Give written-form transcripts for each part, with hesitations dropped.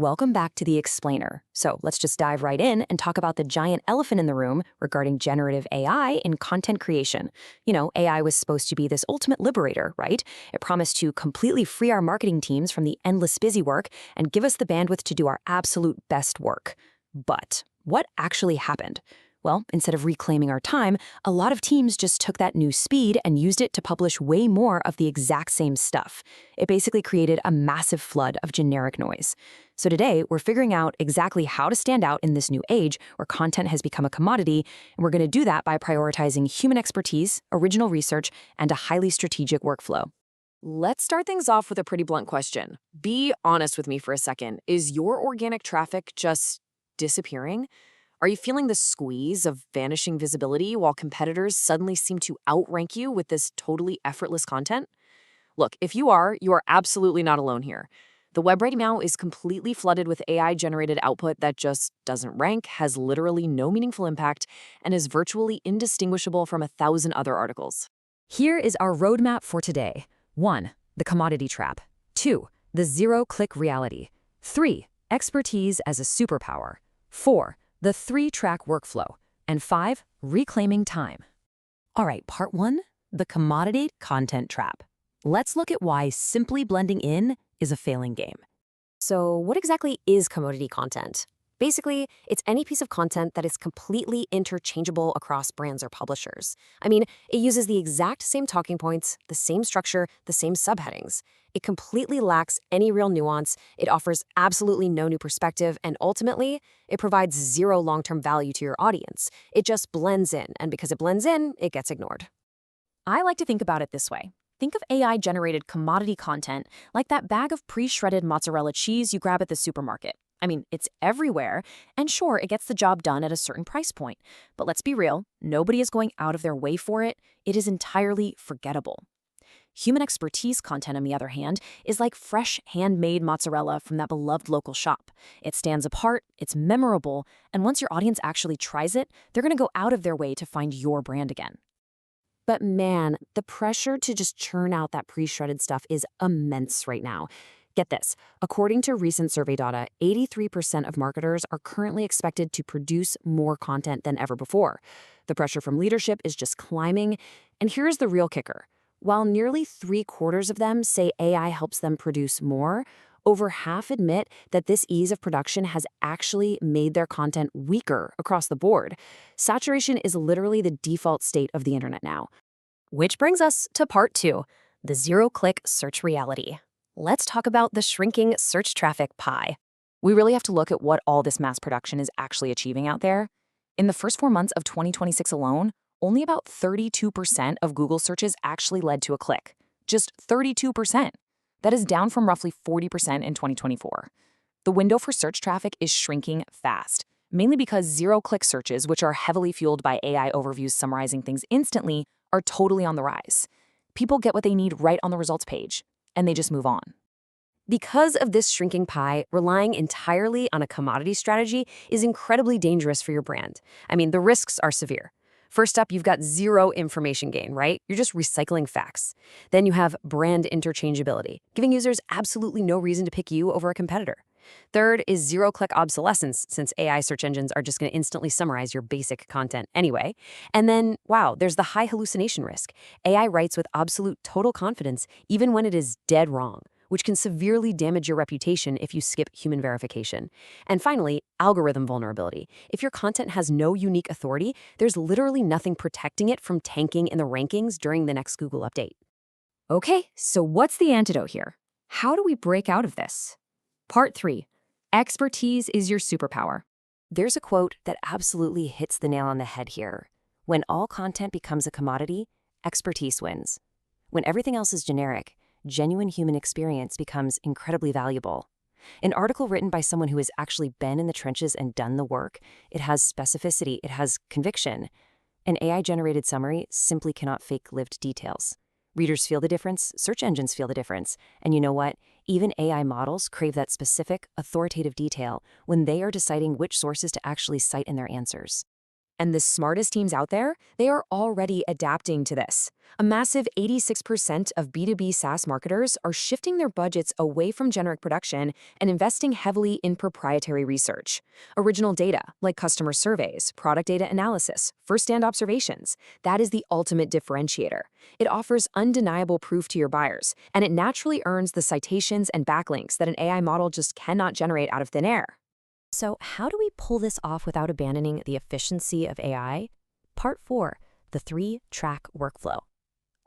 Welcome back to The Explainer. So let's just dive right in and talk about the giant elephant in the room regarding generative AI in content creation. AI was supposed to be this ultimate liberator, right? It promised to completely free our marketing teams from the endless busy work and give us the bandwidth to do our absolute best work. But what actually happened? Well, instead of reclaiming our time, a lot of teams just took that new speed and used it to publish way more of the exact same stuff. It basically created a massive flood of generic noise. So today, we're figuring out exactly how to stand out in this new age where content has become a commodity, and we're going to do that by prioritizing human expertise, original research, and a highly strategic workflow. Let's start things off with a pretty blunt question. Be honest with me for a second. Is your organic traffic just disappearing? Are you feeling the squeeze of vanishing visibility while competitors suddenly seem to outrank you with this totally effortless content? Look, if you are absolutely not alone here. The web right now is completely flooded with AI-generated output that just doesn't rank, has literally no meaningful impact, and is virtually indistinguishable from 1,000 other articles. Here is our roadmap for today. 1. The commodity trap. 2. The zero-click reality. 3. Expertise as a superpower. 4. The 3-track workflow. And 5. Reclaiming time. All right, part 1, the commodity content trap. Let's look at why simply blending in is a failing game. So what exactly is commodity content? Basically, it's any piece of content that is completely interchangeable across brands or publishers. I mean, it uses the exact same talking points, the same structure, the same subheadings. It completely lacks any real nuance, it offers absolutely no new perspective, and ultimately, it provides zero long-term value to your audience. It just blends in, and because it blends in, it gets ignored. I like to think about it this way. Think of AI-generated commodity content like that bag of pre-shredded mozzarella cheese you grab at the supermarket. I mean, it's everywhere, and sure, it gets the job done at a certain price point. But let's be real, nobody is going out of their way for it. It is entirely forgettable. Human expertise content, on the other hand, is like fresh, handmade mozzarella from that beloved local shop. It stands apart, it's memorable, and once your audience actually tries it, they're going to go out of their way to find your brand again. But man, the pressure to just churn out that pre-shredded stuff is immense right now. Get this, according to recent survey data, 83% of marketers are currently expected to produce more content than ever before. The pressure from leadership is just climbing, and here's the real kicker. While nearly 3/4 of them say AI helps them produce more, over half admit that this ease of production has actually made their content weaker across the board. Saturation is literally the default state of the internet now. Which brings us to part 2, the zero-click search reality. Let's talk about the shrinking search traffic pie. We really have to look at what all this mass production is actually achieving out there. In the first 4 months of 2026 alone, only about 32% of Google searches actually led to a click. Just 32%. That is down from roughly 40% in 2024. The window for search traffic is shrinking fast, mainly because zero-click searches, which are heavily fueled by AI overviews summarizing things instantly, are totally on the rise. People get what they need right on the results page, and they just move on. Because of this shrinking pie, relying entirely on a commodity strategy is incredibly dangerous for your brand. I mean, the risks are severe. First up, you've got zero information gain, right? You're just recycling facts. Then you have brand interchangeability, giving users absolutely no reason to pick you over a competitor. Third is zero-click obsolescence, since AI search engines are just going to instantly summarize your basic content anyway. And then, wow, there's the high hallucination risk. AI writes with absolute total confidence, even when it is dead wrong, which can severely damage your reputation if you skip human verification. And finally, algorithm vulnerability. If your content has no unique authority, there's literally nothing protecting it from tanking in the rankings during the next Google update. Okay, so what's the antidote here? How do we break out of this? Part 3, expertise is your superpower. There's a quote that absolutely hits the nail on the head here. When all content becomes a commodity, expertise wins. When everything else is generic, genuine human experience becomes incredibly valuable. An article written by someone who has actually been in the trenches and done the work, it has specificity, it has conviction. An AI-generated summary simply cannot fake lived details. Readers feel the difference, search engines feel the difference, and you know what? Even AI models crave that specific, authoritative detail when they are deciding which sources to actually cite in their answers. And the smartest teams out there, they are already adapting to this. A massive 86% of B2B SaaS marketers are shifting their budgets away from generic production and investing heavily in proprietary research. Original data, like customer surveys, product data analysis, first-hand observations, that is the ultimate differentiator. It offers undeniable proof to your buyers, and it naturally earns the citations and backlinks that an AI model just cannot generate out of thin air. So how do we pull this off without abandoning the efficiency of AI? Part 4, the 3-track workflow.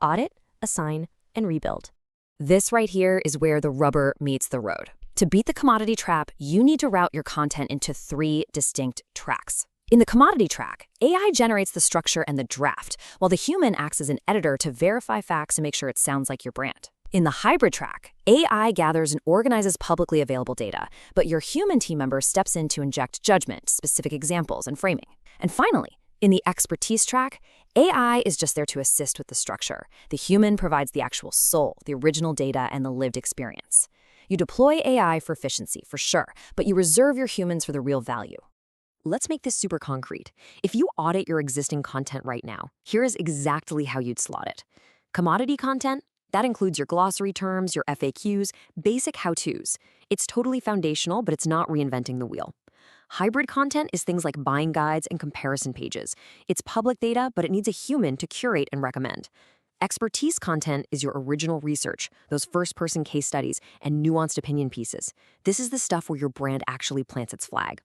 Audit, assign, and rebuild. This right here is where the rubber meets the road. To beat the commodity trap, you need to route your content into 3 distinct tracks. In the commodity track, AI generates the structure and the draft, while the human acts as an editor to verify facts and make sure it sounds like your brand. In the hybrid track, AI gathers and organizes publicly available data, but your human team member steps in to inject judgment, specific examples, and framing. And finally, in the expertise track, AI is just there to assist with the structure. The human provides the actual soul, the original data, and the lived experience. You deploy AI for efficiency, for sure, but you reserve your humans for the real value. Let's make this super concrete. If you audit your existing content right now, here is exactly how you'd slot it. Commodity content? That includes your glossary terms, your FAQs, basic how-tos. It's totally foundational, but it's not reinventing the wheel. Hybrid content is things like buying guides and comparison pages. It's public data, but it needs a human to curate and recommend. Expertise content is your original research, those first-person case studies, and nuanced opinion pieces. This is the stuff where your brand actually plants its flag.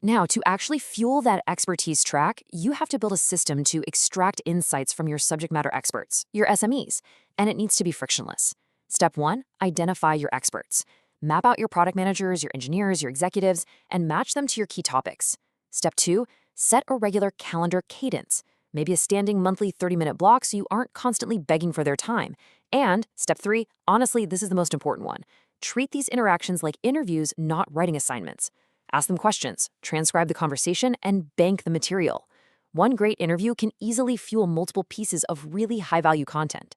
Now, to actually fuel that expertise track, you have to build a system to extract insights from your subject matter experts, your SMEs, and it needs to be frictionless. Step 1, identify your experts. Map out your product managers, your engineers, your executives, and match them to your key topics. Step 2, set a regular calendar cadence, maybe a standing monthly 30-minute block so you aren't constantly begging for their time. And step 3, honestly, this is the most important one. Treat these interactions like interviews, not writing assignments. Ask them questions, transcribe the conversation, and bank the material. One great interview can easily fuel multiple pieces of really high-value content.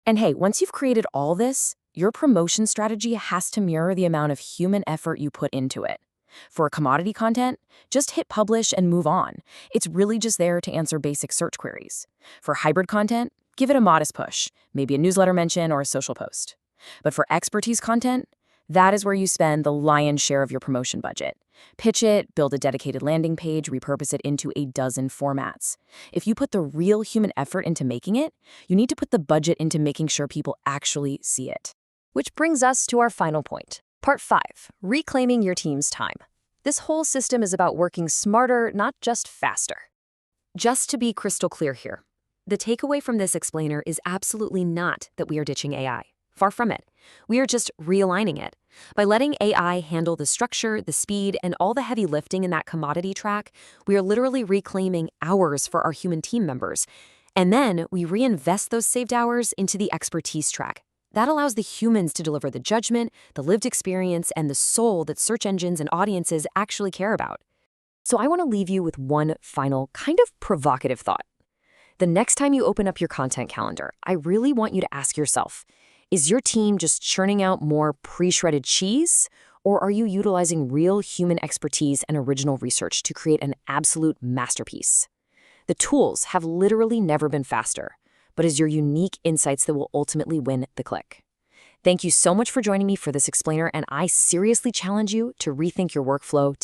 And hey, once you've created all this, your promotion strategy has to mirror the amount of human effort you put into it. For commodity content, just hit publish and move on. It's really just there to answer basic search queries. For hybrid content, give it a modest push, maybe a newsletter mention or a social post. But for expertise content, that is where you spend the lion's share of your promotion budget. Pitch it, build a dedicated landing page, repurpose it into a dozen formats. If you put the real human effort into making it, you need to put the budget into making sure people actually see it. Which brings us to our final point. Part 5, reclaiming your team's time. This whole system is about working smarter, not just faster. Just to be crystal clear here, the takeaway from this explainer is absolutely not that we are ditching AI. Far from it. We are just realigning it. By letting AI handle the structure, the speed, and all the heavy lifting in that commodity track, we are literally reclaiming hours for our human team members. And then we reinvest those saved hours into the expertise track. That allows the humans to deliver the judgment, the lived experience, and the soul that search engines and audiences actually care about. So I want to leave you with one final, kind of provocative thought. The next time you open up your content calendar, I really want you to ask yourself, is your team just churning out more pre-shredded cheese, or are you utilizing real human expertise and original research to create an absolute masterpiece? The tools have literally never been faster, but it's your unique insights that will ultimately win the click. Thank you so much for joining me for this explainer, and I seriously challenge you to rethink your workflow